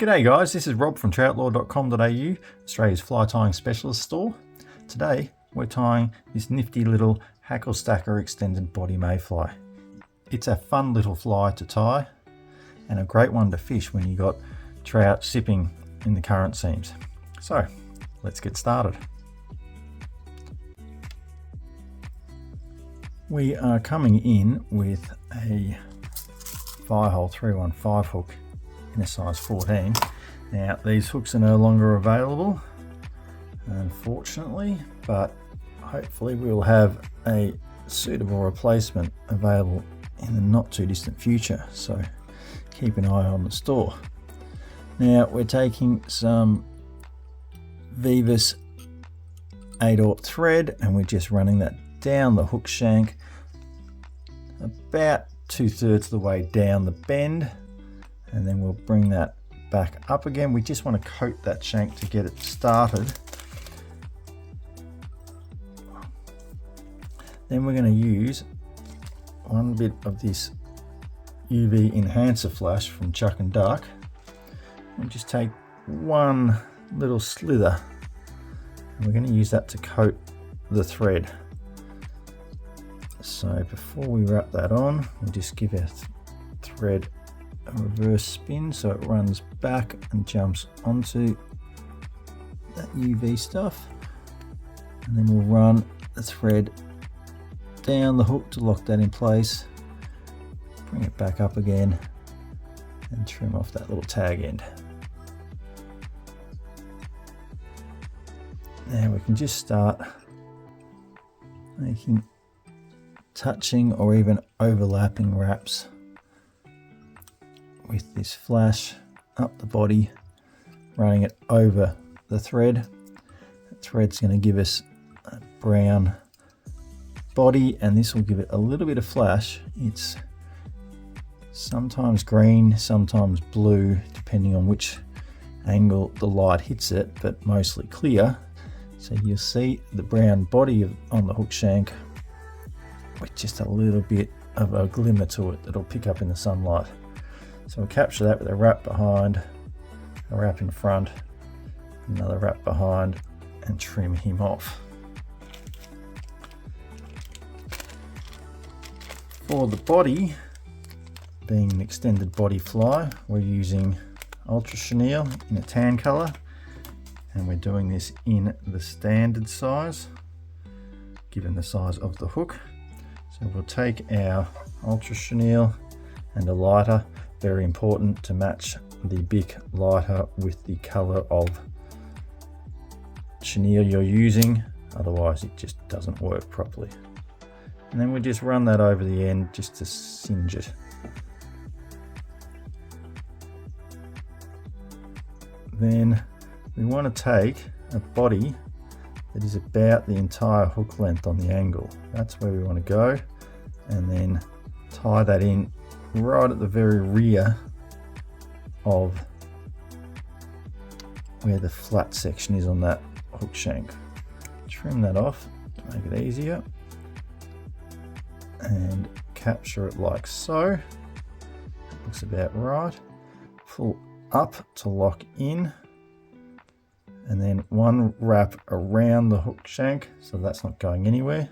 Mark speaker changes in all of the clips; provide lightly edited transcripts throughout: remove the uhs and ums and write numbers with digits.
Speaker 1: G'day guys, this is Rob from Troutlore.com.au, Australia's fly tying specialist store. Today we're tying this nifty little hackle stacker extended body mayfly. It's a fun little fly to tie and a great one to fish when you got trout sipping in the current seams. So let's get started. We are coming in with a Firehole 315 hook in a size 14. Now these hooks are no longer available, unfortunately, but hopefully we'll have a suitable replacement available in the not too distant future, so keep an eye on the store. Now we're taking some Veevus 8/0 thread and we're just running that down the hook shank about 2/3 of the way down the bend, and then we'll bring that back up again. We just want to coat that shank to get it started. Then we're going to use one bit of this UV enhancer flash from Chuck and Duck and just take one little slither, and we're going to use that to coat the thread. So before we wrap that on, we'll just give our thread a reverse spin so it runs back and jumps onto that UV stuff, and then we'll run the thread down the hook to lock that in place, bring it back up again and trim off that little tag end. Now we can just start making touching or even overlapping wraps with this flash up the body, running it over the thread. The thread's going to give us a brown body, and this will give it a little bit of flash. It's sometimes green, sometimes blue, depending on which angle the light hits it, but mostly clear. So you'll see the brown body on the hook shank with just a little bit of a glimmer to it that'll pick up in the sunlight. So we'll capture that with a wrap behind, a wrap in front, another wrap behind, and trim him off. For the body, being an extended body fly, we're using Ultra Chenille in a tan colour, and we're doing this in the standard size, given the size of the hook. So we'll take our Ultra Chenille and a lighter, very important to match the Bic lighter with the colour of chenille you're using, otherwise it just doesn't work properly. And then we just run that over the end just to singe it. Then we want to take a body that is about the entire hook length on the angle. That's where we want to go, and then tie that in right at the very rear of where the flat section is on that hook shank. Trim that off to make it easier and capture it like so. Looks about right. Pull up to lock in, and then one wrap around the hook shank so that's not going anywhere,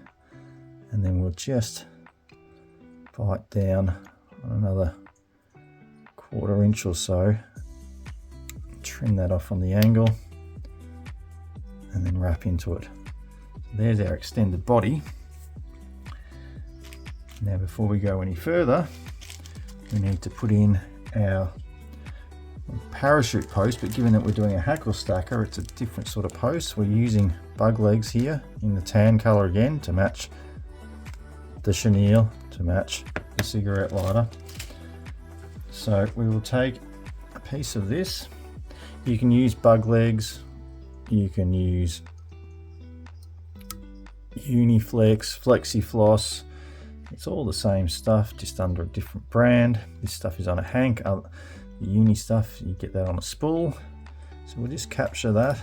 Speaker 1: and then we'll just bite down on another 1/4 inch or so, trim that off on the angle, and then wrap into it. There's our extended body. Now before we go any further, we need to put in our parachute post, but given that we're doing a hackle stacker, it's a different sort of post. We're using bug legs here in the tan color again to match the chenille, to match the cigarette lighter. So we will take a piece of this. You can use bug legs, you can use Uniflex, Flexifloss. It's all the same stuff, just under a different brand. This stuff is on a hank. The uni stuff, you get that on a spool. So we'll just capture that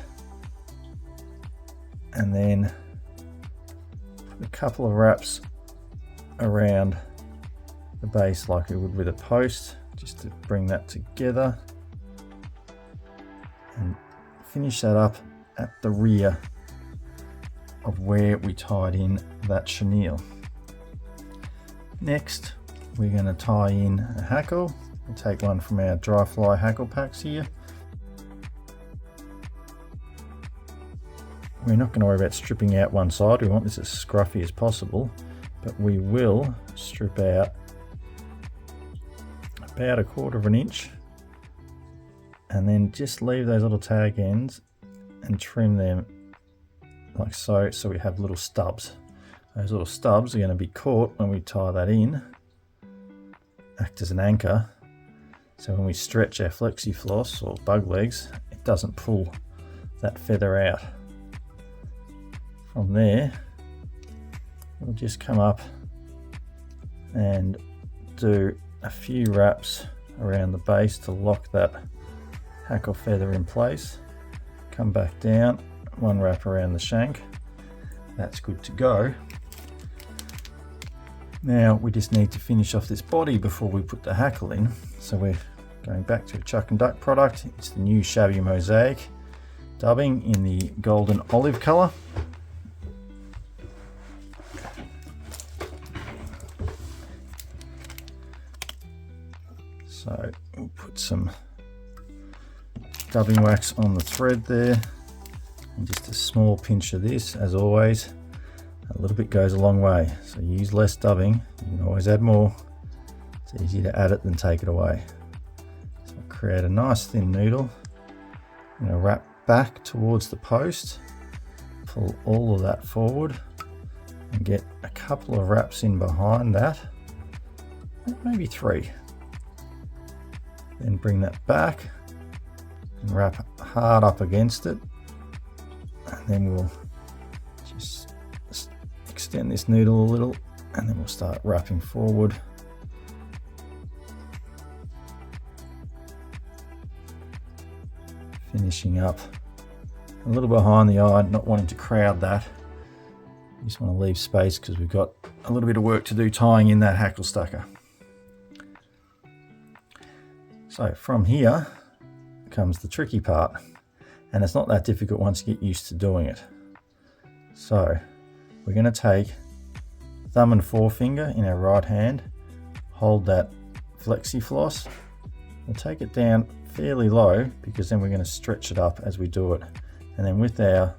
Speaker 1: and then put a couple of wraps around the base like we would with a post, just to bring that together. finish that up at the rear of where we tied in that chenille. Next, we're going to tie in a hackle. We'll take one from our dry fly hackle packs here. We're not going to worry about stripping out one side. We want this as scruffy as possible, but we will strip out about 1/4 inch and then just leave those little tag ends and trim them like so, so we have little stubs. Those little stubs are going to be caught when we tie that in, act as an anchor, so when we stretch our flexi floss or bug legs, it doesn't pull that feather out. From there, we'll just come up and do a few wraps around the base to lock that hackle feather in place. Come back down, one wrap around the shank. That's good to go. Now we just need to finish off this body before we put the hackle in. So we're going back to a Chuck and Duck product. It's the new Shabby Mosaic dubbing in the golden olive colour. So we'll put some dubbing wax on the thread there, and just a small pinch of this. As always, a little bit goes a long way, so use less dubbing. You can always add more. It's easier to add it than take it away. So create a nice thin noodle. I'm going to wrap back towards the post, pull all of that forward and get a couple of wraps in behind that, maybe 3. Then bring that back and wrap hard up against it, and then we'll just extend this noodle a little, and then we'll start wrapping forward. Finishing up a little behind the eye, not wanting to crowd that. You just want to leave space because we've got a little bit of work to do tying in that hackle stacker. So from here comes the tricky part, and it's not that difficult once you get used to doing it. So we're going to take thumb and forefinger in our right hand, hold that flexi floss, we'll take it down fairly low because then we're going to stretch it up as we do it, and then with our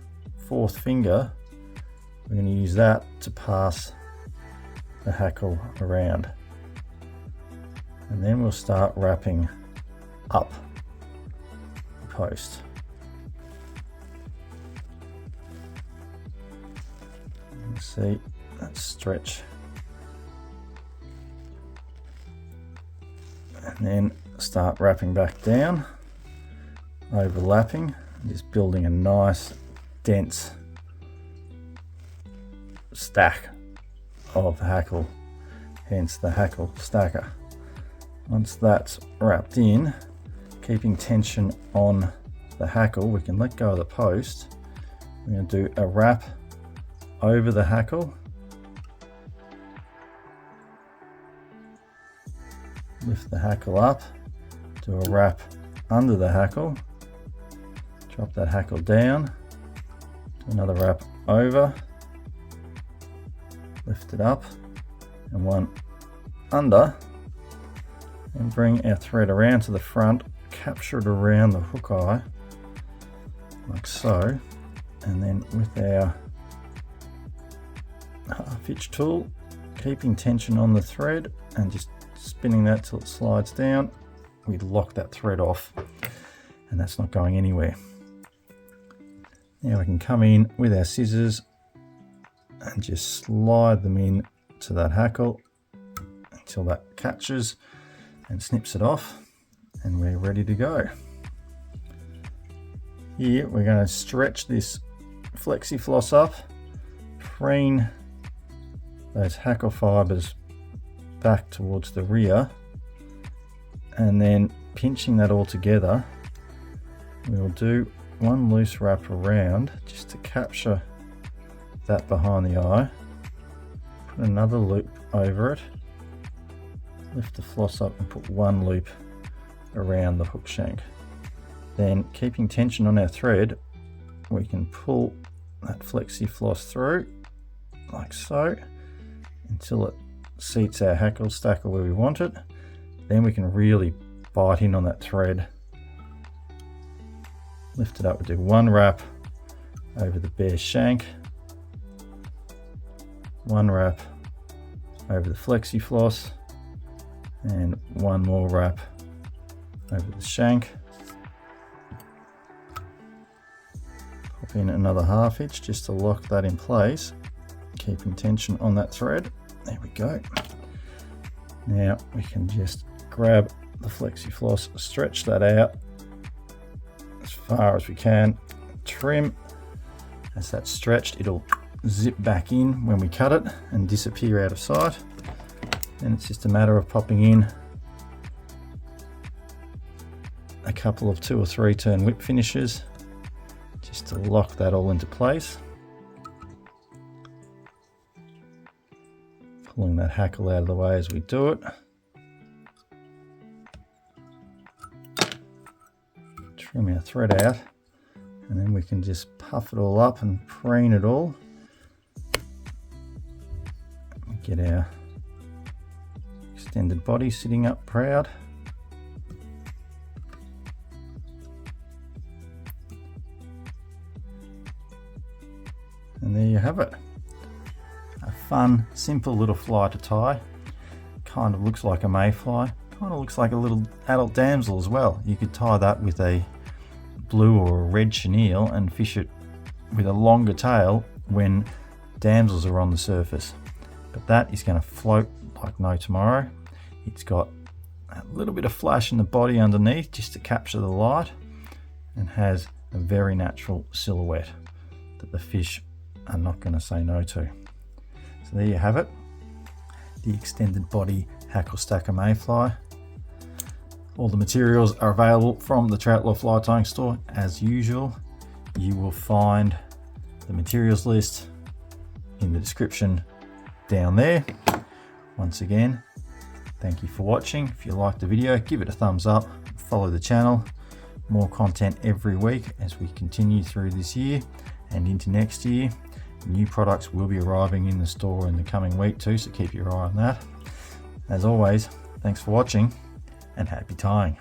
Speaker 1: 4th finger we're going to use that to pass the hackle around, and then we'll start wrapping up the post. You see that stretch, and then start wrapping back down, overlapping, and just building a nice dense stack of hackle, hence the hackle stacker. Once that's wrapped in, keeping tension on the hackle, we can let go of the post. We're going to do a wrap over the hackle, lift the hackle up, do a wrap under the hackle, drop that hackle down, do another wrap over, lift it up, and one under, and bring our thread around to the front, capture it around the hook eye like so, and then with our half hitch tool, keeping tension on the thread and just spinning that till it slides down, we lock that thread off, and that's not going anywhere. Now we can come in with our scissors and just slide them in to that hackle until that catches and snips it off, and we're ready to go. Here we're going to stretch this flexi floss up, preen those hackle fibers back towards the rear, and then pinching that all together, we'll do one loose wrap around just to capture that behind the eye, put another loop over it, lift the floss up and put one loop around the hook shank. Then keeping tension on our thread, we can pull that flexi floss through like so until it seats our hackle stacker where we want it. Then we can really bite in on that thread. Lift it up, we do one wrap over the bare shank, one wrap over the flexi floss, and one more wrap over the shank. Pop in another ½ inch just to lock that in place, keeping tension on that thread. There we go. Now we can just grab the flexi floss, stretch that out as far as we can, trim. As that's stretched, it'll zip back in when we cut it and disappear out of sight. And it's just a matter of popping in a couple of 2 or 3 turn whip finishes just to lock that all into place. Pulling that hackle out of the way as we do it. Trim our thread out, and then we can just puff it all up and preen it all. Get our extended body sitting up proud. And there you have it. A fun, simple little fly to tie. Kind of looks like a mayfly. Kind of looks like a little adult damsel as well. You could tie that with a blue or a red chenille and fish it with a longer tail when damsels are on the surface. But that is going to float like no tomorrow. It's got a little bit of flash in the body underneath just to capture the light, and has a very natural silhouette that the fish are not going to say no to. So there you have it, the extended body hackle stacker mayfly. All the materials are available from the Troutlore fly tying store. As usual, you will find the materials list in the description down there. Once again, thank you for watching. If you liked the video, give it a thumbs up, follow the channel. More content every week as we continue through this year and into next year. New products will be arriving in the store in the coming week too, so keep your eye on that. As always, thanks for watching and happy tying.